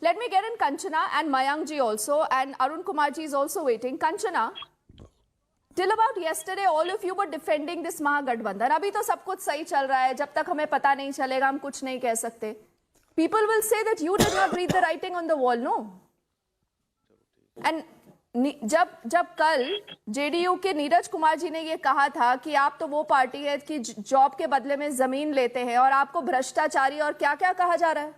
Let me get in Kanchana and Mayank ji also, and Arun Kumar ji is also waiting. Kanchana, till about yesterday, all of you were defending this Mahagathbandhan. अभी तो सब कुछ सही चल रहा है, जब तक हमें पता नहीं चलेगा हम कुछ नहीं कह सकते. People will say that you did not read the writing on the wall, no? And जब कल जेडीयू के नीरज कुमार जी ने ये कहा था कि आप तो वो पार्टी है कि जॉब के बदले में जमीन लेते हैं और आपको भ्रष्टाचारी और क्या क्या कहा जा रहा है.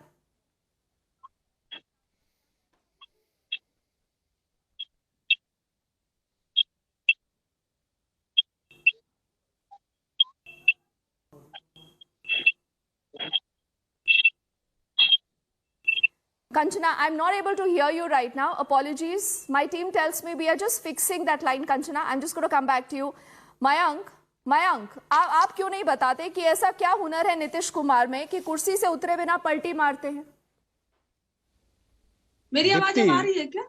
Kanchana, I'm not able to hear you right now. Apologies. My team tells me we are just fixing that line, Kanchana. I'm just going to come back to you. Mayank, आप क्यों नहीं बताते कि ऐसा क्या हुनर है नीतीश कुमार में कि कुर्सी से उतरे बिना पलटी मारते हैं? मेरी आवाज आ रही है क्या?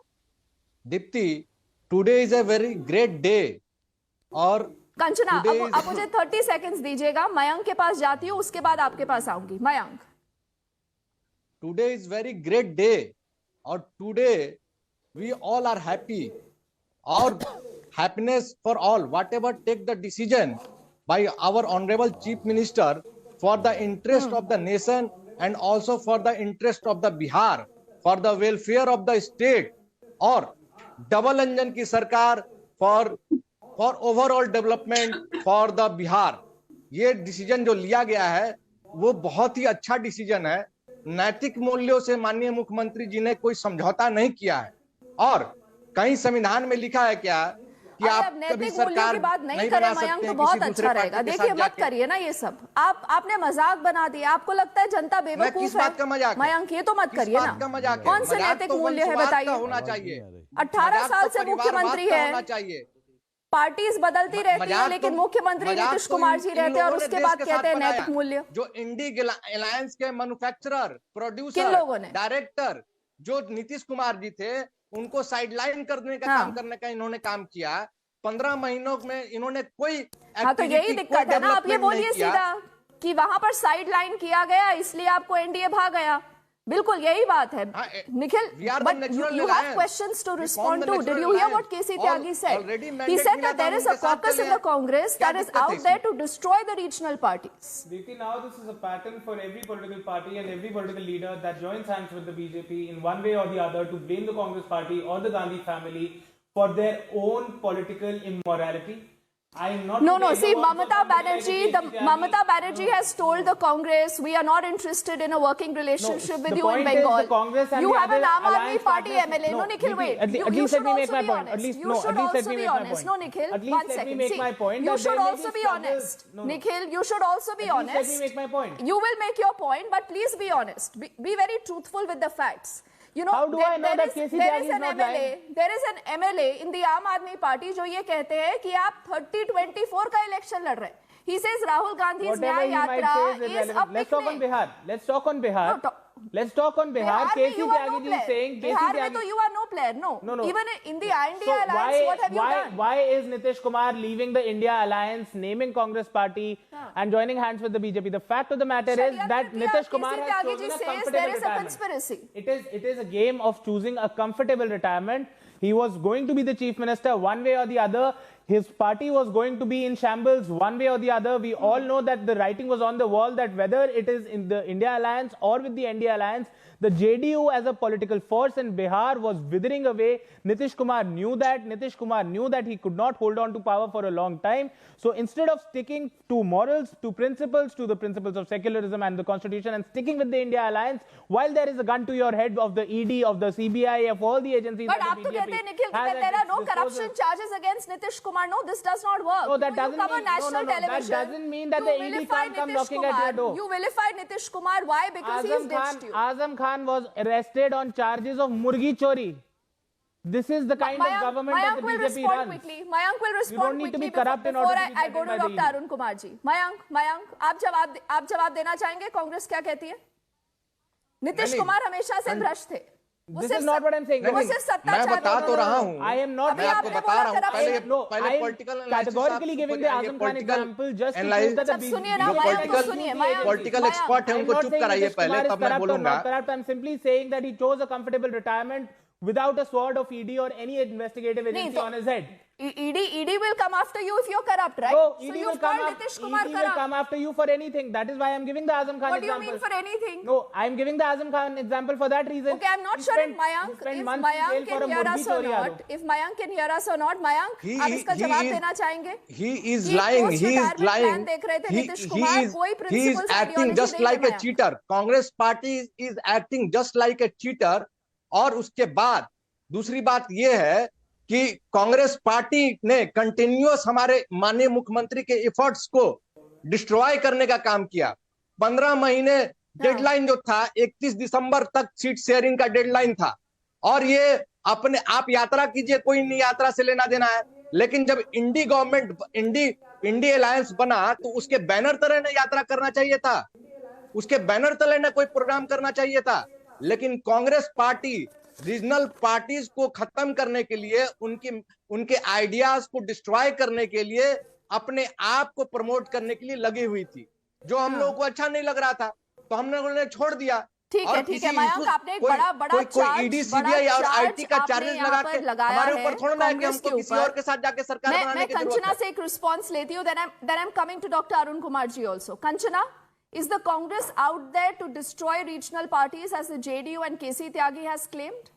Deepti, today is a very great day. और कंचना, अब मुझे 30 सेकंड्स दीजिएगा. मयंक के पास जाती हूँ, उसके बाद आपके पास आऊंगी. Mayank, today is very great day, or today we all are happy, or happiness for all, whatever take the decision by our honorable chief minister for the interest of the nation and also for the interest of the Bihar, for the welfare of the state, और double engine की सरकार for overall development for the Bihar. ये decision जो लिया गया है वो बहुत ही अच्छा डिसीजन है. नैतिक मूल्यों से माननीय मुख्यमंत्री जी ने कोई समझौता नहीं किया है. और कहीं संविधान में लिखा है क्या कि आप कभी सरकार की बात नहीं करें मयंक तो बहुत अच्छा रहेगा. देखिए, मत करिए ना ये सब. आपने मजाक बना दिया. आपको लगता है जनता बेवकूफ है? मयंक, ये तो मत करिए ना. कौन से नैतिक मूल्य है बताइए? होना चाहिए. 18 साल से मुख्यमंत्री है. पार्टीज बदलती रहती है, लेकिन मुख्यमंत्री नीतीश कुमार जी रहते हैं और उसके बाद कहते हैं नैतिक मूल्य. जो इंडी अलायंस के मैन्युफैक्चरर, प्रोड्यूसर, डायरेक्टर जो नीतीश कुमार जी थे, उनको साइडलाइन करने का काम करने का इन्होंने काम किया. 15 महीनों में इन्होंने कोई तो यही दिक्कत है ना. आप ये बोलिए सीधा कि वहां पर साइडलाइन किया गया इसलिए आपको एनडीए भाग गया. बिल्कुल यही बात है. Nikhil, but you have questions to respond to. Did you hear what KC Tyagi said? He said that there is a caucus in the Congress that is out there to destroy the regional parties. Now this is a pattern for every political party and every political leader that joins hands with the BJP in one way or the other to blame the Congress party or the Gandhi family for their own political immorality. No. See, Mamata Banerjee has told the Congress, we are not interested in a working relationship with you in Bengal. You have an Aam Aadmi Party MLA. No, Nikhil, wait. You should also be honest. You should also be honest. No, Nikhil, 1 second. See, you should also be honest. Nikhil, you should also be honest. Let me make my point. You will make your point, but please be honest. Be very truthful with the facts. You know, how do I know that KC Tyagi is not lying? There is an MLA in the Aam Aadmi Party जो ये कहते हैं कि आप 30-24 का election लड़ रहे हैं. He says Rahul Gandhi's न्याय यात्रा is a Let's talk on Bihar. Let's talk on Bihar. Let's talk on Bihar. KC Tyagi is saying Bihar में तो you are no player. No. Even in the India alliance, what have you done? Why is Nitish Kumar leaving the India alliance, naming Congress party and joining hands with the BJP? The fact of the matter is that Nitish Kumar has chosen a comfortable retirement. It is a game of choosing a comfortable retirement. He was going to be the chief minister one way or the other. His party was going to be in shambles one way or the other. We all know that the writing was on the wall that whether it is in the India alliance or with the NDA alliance, the JDU as a political force in Bihar was withering away. Nitish Kumar knew that. Nitish Kumar knew that he could not hold on to power for a long time. So instead of sticking to morals, to the principles of secularism and the constitution and sticking with the India alliance, while there is a gun to your head of the ED, of the CBI, of all the agencies. But आप तो कहते हैं Nikhil that there are no corruption charges against Nitish Kumar. No, this does not work. No, that doesn't mean that doesn't mean that the ED can't come knocking at your door. You vilify Nitish Kumar. Why? Because he's ditched you. Azam Khan was arrested on charges of murgi chori. This is the kind of government that the BJP runs. Mayank will respond quickly before I go to Dr. Arun Kumar ji. Mayank, आप जवाब देना चाहेंगे? कांग्रेस क्या कहती है? नीतीश कुमार हमेशा से भ्रष्ट थे. This is not what I'm saying. वो सिर्फ सत्ता मैं चाहते बता हैं। तो रहा हूँ, I am not. मैं आपको बता रहा हूँ, पहले I am political categorically giving the Azam Khan example just to prove that the सब सुनिए ना, जो मयंक को सुनिए, मयंक, पॉलिटिकल मयंक। एक्सपर्ट है I'm उनको not चुप saying कराइए Nitish Kumar पहले, is तब मैं corrupt or बोलूंगा। not corrupt. I'm simply saying that he chose a comfortable retirement without a sword of ED or any investigative agency तो- on his head. ED will come after you if you're corrupt, right? No, So ED will you've come called up. Nitish Kumar ED will corrupt. come after you for anything. That is why I'm giving the Azam Khan What do you example. mean for anything? No, I'm giving the Azam Khan example for that reason. Okay, I'm not He sure spent- if he Mayank, spent if months in jail Mayank for can a hear Murgi us or Chori not. Yadav. If Mayank can hear us or not, Mayank, आप इसका जवाब देना चाहेंगे? He is कि lying. post He is retirement lying. plan देख रहे थे नीतीश कुमार, कोई he is principles acting ideology just नहीं है like a Mayank। cheater. Congress party is acting just like a cheater. और उसके बाद दूसरी बात यह है कि कांग्रेस पार्टी ने कंटिन्यूअस हमारे माननीय मुख्यमंत्री के एफर्ट्स को डिस्ट्रॉय करने का काम किया। 15 महीने डेडलाइन जो था, 31 दिसंबर तक सीट शेयरिंग का डेडलाइन था, और ये अपने आप यात्रा कीजिए, कोई नहीं यात्रा से लेना देना है। लेकिन जब इंडी गवर्नमेंट, इंडी अलायंस बना, तो उसके बैनर तले ने यात्रा करना चाहिए था, उसके बैनर तले ने कोई प्रोग्राम करना चाहिए था। लेकिन कांग्रेस पार्टी रीजनल पार्टीज को खत्म करने के लिए, उनके आइडियाज को डिस्ट्रॉय करने के लिए, अपने आप को प्रमोट करने के लिए लगी हुई थी, जो हम लोगों को अच्छा नहीं लग रहा था, तो हमने उन्हें छोड़ दिया। ठीक है मयंक, आपने एक बड़ा कोई ईडी सीबीआई और आईटी का चार्जेस लगा के हमारे ऊपर थोड़ा ना है कि हमको किसी और के साथ जाके सरकार बनाने की जरूरत है। कंचना से एक रिस्पांस लेती हूँ, then I'm coming to Dr. Arun Kumar ji also. Kanchana, is the Congress out there to destroy regional parties as the JDU and KC Tyagi has claimed?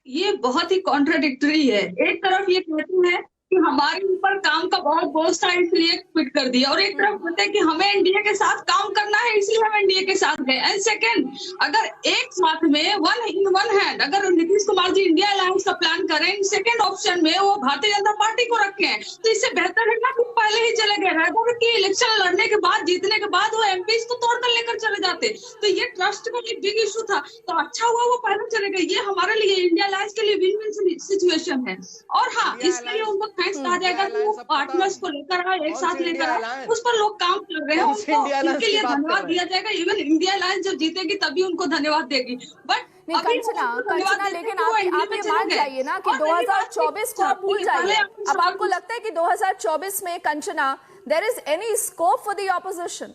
ये बहुत ही कॉन्ट्राडिक्टरी है। एक तरफ ये कहते हैं कि हमारे ऊपर काम का बहुत बोझ था इसलिए क्विट कर दिया, और एक तरफ कहते हैं कि हमें एनडीए के साथ काम करना है इसलिए हम एनडीए के साथ गए। एंड सेकंड, अगर एक साथ में वन हैंड अगर नीतीश कुमार जी इंडिया अलायंस का प्लान करें, सेकंड ऑप्शन में वो भारतीय जनता पार्टी को रखें, तो इससे बेहतर है ना कि पहले ही चले गए। रायपुर की इलेक्शन लड़ने के बाद, जीतने के बाद वो एमपी को तोड़कर लेकर चले जाते, तो ये ट्रस्ट का एक बिग इशू था। तो अच्छा हुआ वो पहले चले गए। ये हमारे लिए, इंडिया अलायंस के लिए विन विन सिचुएशन है। और हाँ, इसके लिए उनको थैंक्स कहा जाएगा कि वो पार्टनर्स को लेकर आए, एक साथ लेकर आए, उस पर लोग काम कर रहे हैं, उनको इनके लिए धन्यवाद दिया जाएगा। इवन इंडिया अलायंस जब जीतेगी तभी उनको धन्यवाद देगी। बट नहीं कंचना, लेकिन आप ये मान जाइए ना कि 2024 को आप भूल जाइए। अब आपको लगता है कि 2024 में Kanchana there is any scope for the opposition?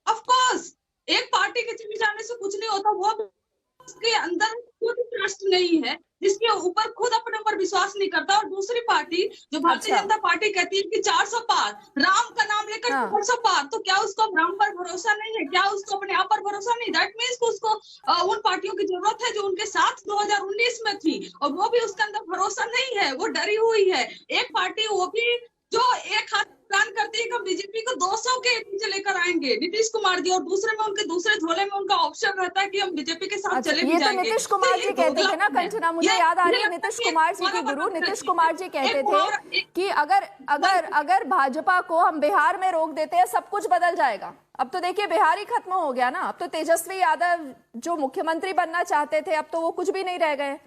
Of course, एक पार्टी के चले जाने से कुछ नहीं होता। वो उसके अंदर खुद ट्रस्ट नहीं है, जिसके ऊपर खुद अपने ऊपर विश्वास नहीं करता, और दूसरी पार्टी जो भारतीय जनता पार्टी कहती है कि 400 पार, राम का नाम लेकर 400 पार, तो क्या उसको राम पर भरोसा नहीं है? क्या उसको अपने आप पर भरोसा नहीं? दैट मीन्स उसको उन पार्टियों की जरूरत है जो उनके साथ 2019 में थी, और वो भी उसके अंदर भरोसा नहीं है, वो डरी हुई है। एक पार्टी वो भी जो एक हाथ प्लान करती है कि बीजेपी को 200 के नीचे लेकर आएंगे नीतीश कुमार जी, और दूसरे में उनके दूसरे झोले में उनका ऑप्शन रहता है कि हम बीजेपी के साथ चले भी जाएंगे। तो नीतीश कुमार जी कहते थे ना कंचना, मुझे याद आ रही है नीतीश कुमार जी के गुरु नीतीश कुमार जी कहते थे कि अगर भाजपा को हम बिहार में रोक देते हैं सब कुछ बदल जाएगा। अब तो देखिए बिहार ही खत्म हो गया ना, अब तो तेजस्वी यादव जो मुख्यमंत्री बनना चाहते थे अब तो वो कुछ भी नहीं रह गए।